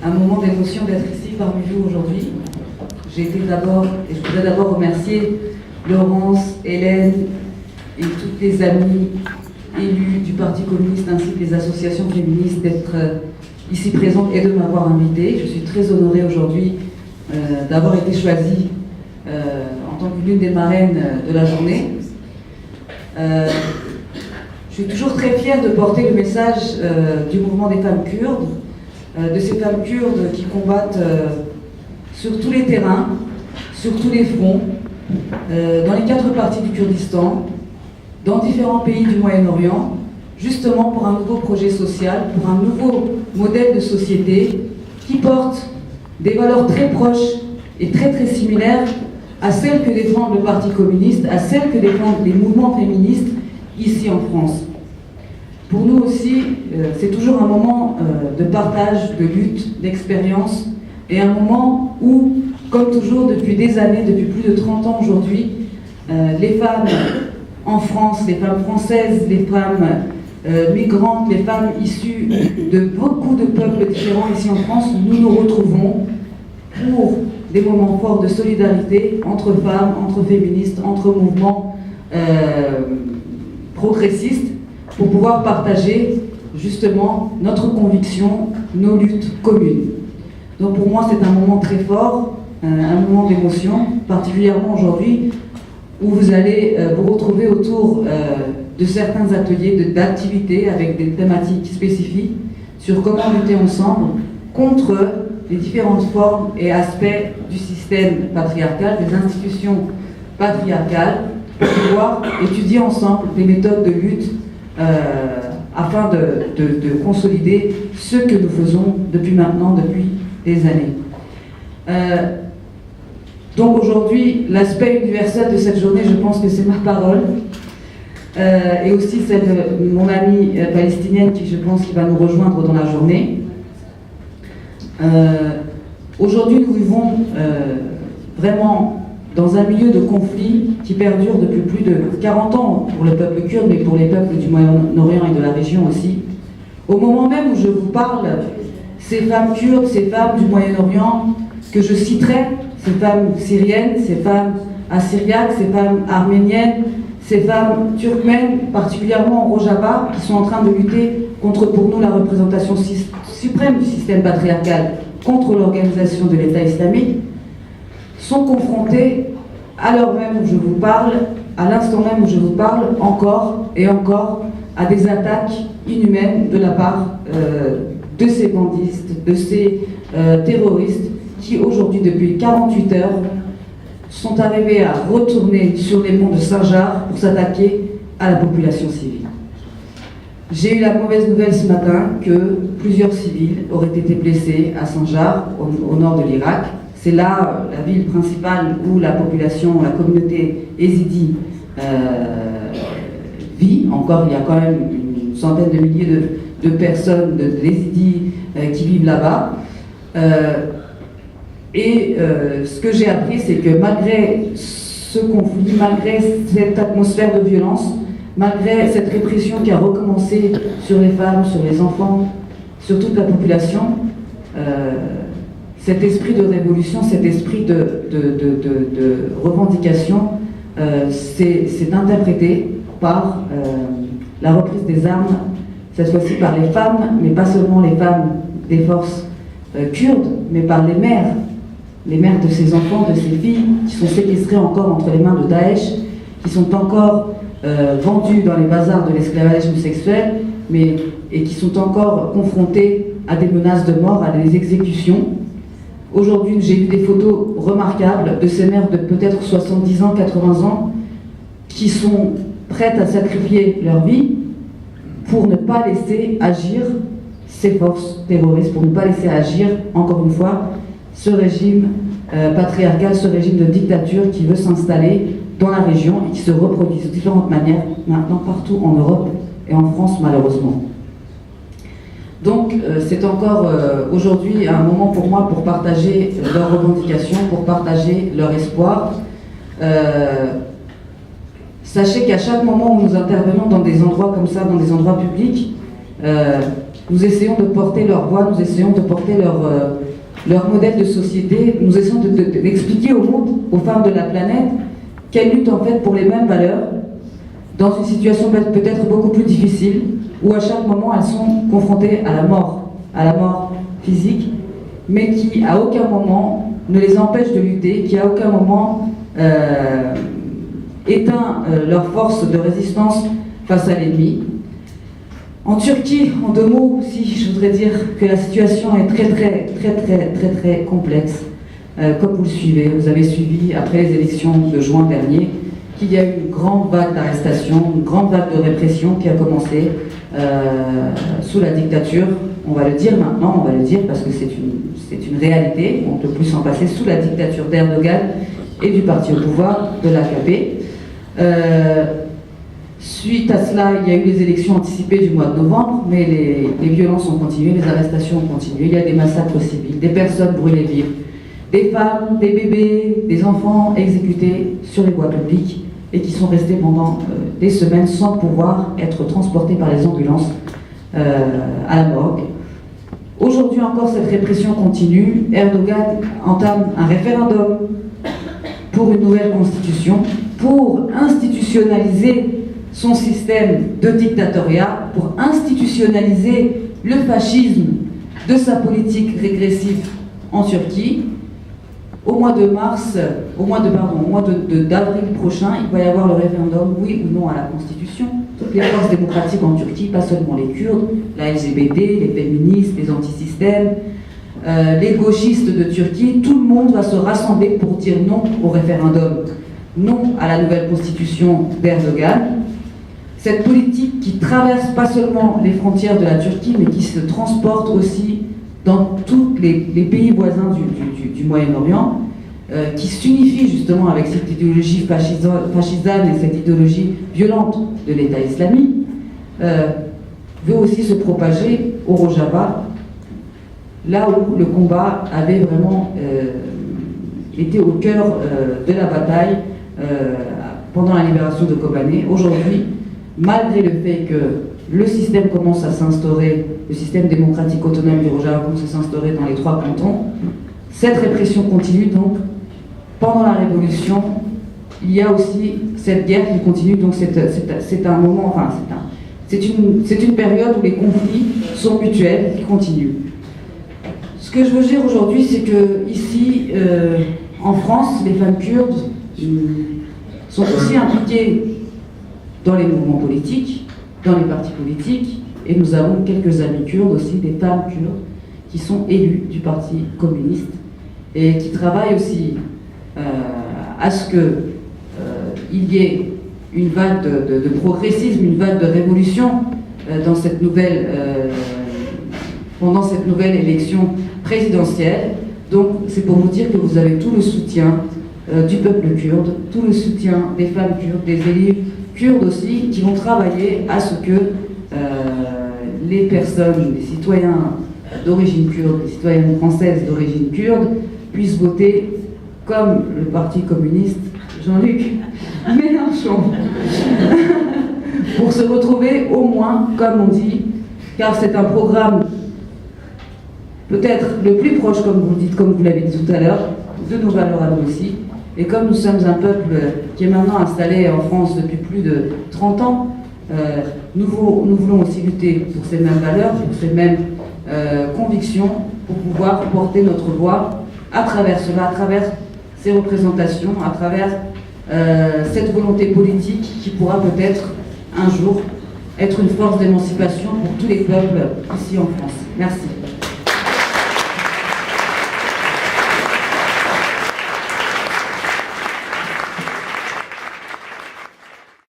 un moment d'émotion d'être ici parmi vous aujourd'hui. J'ai été d'abord, et je voudrais d'abord remercier Laurence, Hélène et toutes les amies élus du Parti communiste ainsi que les associations féministes d'être ici présentes et de m'avoir invitée. Je suis très honorée aujourd'hui d'avoir été choisie en tant que l'une des marraines de la journée. Je suis toujours très fière de porter le message du mouvement des femmes kurdes, de ces femmes kurdes qui combattent sur tous les terrains, sur tous les fronts, dans les 4 parties du Kurdistan, dans différents pays du Moyen-Orient, justement pour un nouveau projet social, pour un nouveau modèle de société qui porte des valeurs très proches et très très similaires à celles que défend le Parti communiste, à celles que défendent les mouvements féministes ici en France. Pour nous aussi, c'est toujours un moment de partage, de lutte, d'expérience, et un moment où, comme toujours depuis des années, depuis plus de 30 ans aujourd'hui, les femmes en France, les femmes françaises, les femmes migrantes, les femmes issues de beaucoup de peuples différents ici en France, nous nous retrouvons pour des moments forts de solidarité entre femmes, entre féministes, entre mouvements progressistes, pour pouvoir partager justement notre conviction, nos luttes communes. Donc pour moi c'est un moment très fort, un moment d'émotion, particulièrement aujourd'hui, où vous allez vous retrouver autour de certains ateliers, d'activités avec des thématiques spécifiques sur comment lutter ensemble contre les différentes formes et aspects du système patriarcal, des institutions patriarcales, pour pouvoir étudier ensemble des méthodes de lutte afin de consolider ce que nous faisons depuis des années. Donc aujourd'hui, l'aspect universel de cette journée, je pense que c'est ma parole, et aussi celle de mon amie palestinienne qui, je pense, qui va nous rejoindre dans la journée. Aujourd'hui, nous vivons vraiment dans un milieu de conflit qui perdure depuis plus de 40 ans pour le peuple kurde, mais pour les peuples du Moyen-Orient et de la région aussi. Au moment même où je vous parle, ces femmes kurdes, ces femmes du Moyen-Orient, que je citerai, ces femmes syriennes, ces femmes assyriaques, ces femmes arméniennes, ces femmes turkmènes, particulièrement au Rojava, qui sont en train de lutter contre, pour nous, la représentation suprême du système patriarcal, contre l'organisation de l'État islamique, sont confrontées à l'heure même où je vous parle, à l'instant même où je vous parle, encore et encore, à des attaques inhumaines de la part de ces bandistes, de ces terroristes, qui aujourd'hui, depuis 48 heures, sont arrivés à retourner sur les monts de Saint-Jar pour s'attaquer à la population civile. J'ai eu la mauvaise nouvelle ce matin que plusieurs civils auraient été blessés à Saint-Jar, au nord de l'Irak. C'est là la ville principale où la population, la communauté yézidi vit. Encore, il y a quand même une centaine de milliers de personnes, de yézidis qui vivent là-bas. Ce que j'ai appris, c'est que malgré ce conflit, malgré cette atmosphère de violence, malgré cette répression qui a recommencé sur les femmes, sur les enfants, sur toute la population, cet esprit de révolution, cet esprit de revendication s'est interprété par la reprise des armes, cette fois-ci par les femmes, mais pas seulement les femmes des forces kurdes, mais par les mères de ces enfants, de ces filles qui sont séquestrées encore entre les mains de Daesh, qui sont encore vendues dans les bazars de l'esclavagisme sexuel, et qui sont encore confrontées à des menaces de mort, à des exécutions. Aujourd'hui, j'ai vu des photos remarquables de ces mères de peut-être 70 ans, 80 ans, qui sont prêtes à sacrifier leur vie pour ne pas laisser agir ces forces terroristes, pour ne pas laisser agir, encore une fois, ce régime patriarcal, ce régime de dictature qui veut s'installer dans la région et qui se reproduit de différentes manières maintenant partout en Europe et en France malheureusement. Donc c'est encore aujourd'hui un moment pour moi pour partager leurs revendications, pour partager leur espoir. Sachez qu'à chaque moment où nous intervenons dans des endroits comme ça, dans des endroits publics, Nous essayons de porter leur voix, nous essayons de porter leur modèle de société, nous essayons d'expliquer au monde, aux femmes de la planète, qu'elles luttent en fait pour les mêmes valeurs, dans une situation peut-être beaucoup plus difficile, où à chaque moment elles sont confrontées à la mort physique, mais qui à aucun moment ne les empêche de lutter, qui à aucun moment éteint leur force de résistance face à l'ennemi. En Turquie, en 2 mots aussi, je voudrais dire que la situation est très complexe. Comme vous le suivez, vous avez suivi après les élections de juin dernier, qu'il y a eu une grande vague d'arrestations, une grande vague de répression qui a commencé sous la dictature. On va le dire maintenant, on va le dire parce que c'est une réalité, on ne peut plus s'en passer, sous la dictature d'Erdogan et du parti au pouvoir, de l'AKP. Suite à cela, il y a eu les élections anticipées du mois de novembre, mais les violences ont continué, les arrestations ont continué, il y a des massacres civils, des personnes brûlées vives, des femmes, des bébés, des enfants exécutés sur les voies publiques et qui sont restés pendant des semaines sans pouvoir être transportés par les ambulances à la morgue. Aujourd'hui encore, cette répression continue. Erdogan entame un référendum pour une nouvelle constitution, pour institutionnaliser son système de dictatoriat, pour institutionnaliser le fascisme de sa politique régressive en Turquie. Au mois d'avril prochain, il va y avoir le référendum, oui ou non à la Constitution. Toutes les forces démocratiques en Turquie, pas seulement les Kurdes, la LGBT, les féministes, les antisystèmes, les gauchistes de Turquie, tout le monde va se rassembler pour dire non au référendum, non à la nouvelle Constitution d'Erdogan. Cette politique qui traverse pas seulement les frontières de la Turquie, mais qui se transporte aussi dans tous les pays voisins du Moyen-Orient, qui s'unifie justement avec cette idéologie fascisane et cette idéologie violente de l'État islamique, veut aussi se propager au Rojava, là où le combat avait vraiment été au cœur de la bataille pendant la libération de Kobané. Aujourd'hui, malgré le fait que le système commence à s'instaurer, le système démocratique autonome du Rojava commence à s'instaurer dans les 3 cantons, cette répression continue. Donc, pendant la Révolution, il y a aussi cette guerre qui continue. Donc, c'est un moment, enfin, c'est une période où les conflits sont mutuels, qui continuent. Ce que je veux dire aujourd'hui, c'est que ici, en France, les femmes kurdes sont aussi impliquées dans les mouvements politiques, dans les partis politiques, et nous avons quelques amis kurdes aussi, des femmes kurdes, qui sont élues du Parti communiste et qui travaillent aussi à ce qu'il y ait une vague de progressisme, une vague de révolution dans cette pendant cette nouvelle élection présidentielle. Donc c'est pour vous dire que vous avez tout le soutien du peuple kurde, tout le soutien des femmes kurdes, des élus kurdes aussi, qui vont travailler à ce que les personnes, les citoyens d'origine kurde, les citoyennes françaises d'origine kurde, puissent voter comme le Parti communiste, Jean-Luc Mélenchon, pour se retrouver au moins, comme on dit, car c'est un programme peut-être le plus proche, comme vous le dites, comme vous l'avez dit tout à l'heure, de nos valeurs à nous aussi. Et comme nous sommes un peuple qui est maintenant installé en France depuis plus de 30 ans, nous voulons aussi lutter pour ces mêmes valeurs, pour ces mêmes convictions, pour pouvoir porter notre voix à travers cela, à travers ces représentations, à travers cette volonté politique qui pourra peut-être un jour être une force d'émancipation pour tous les peuples ici en France. Merci.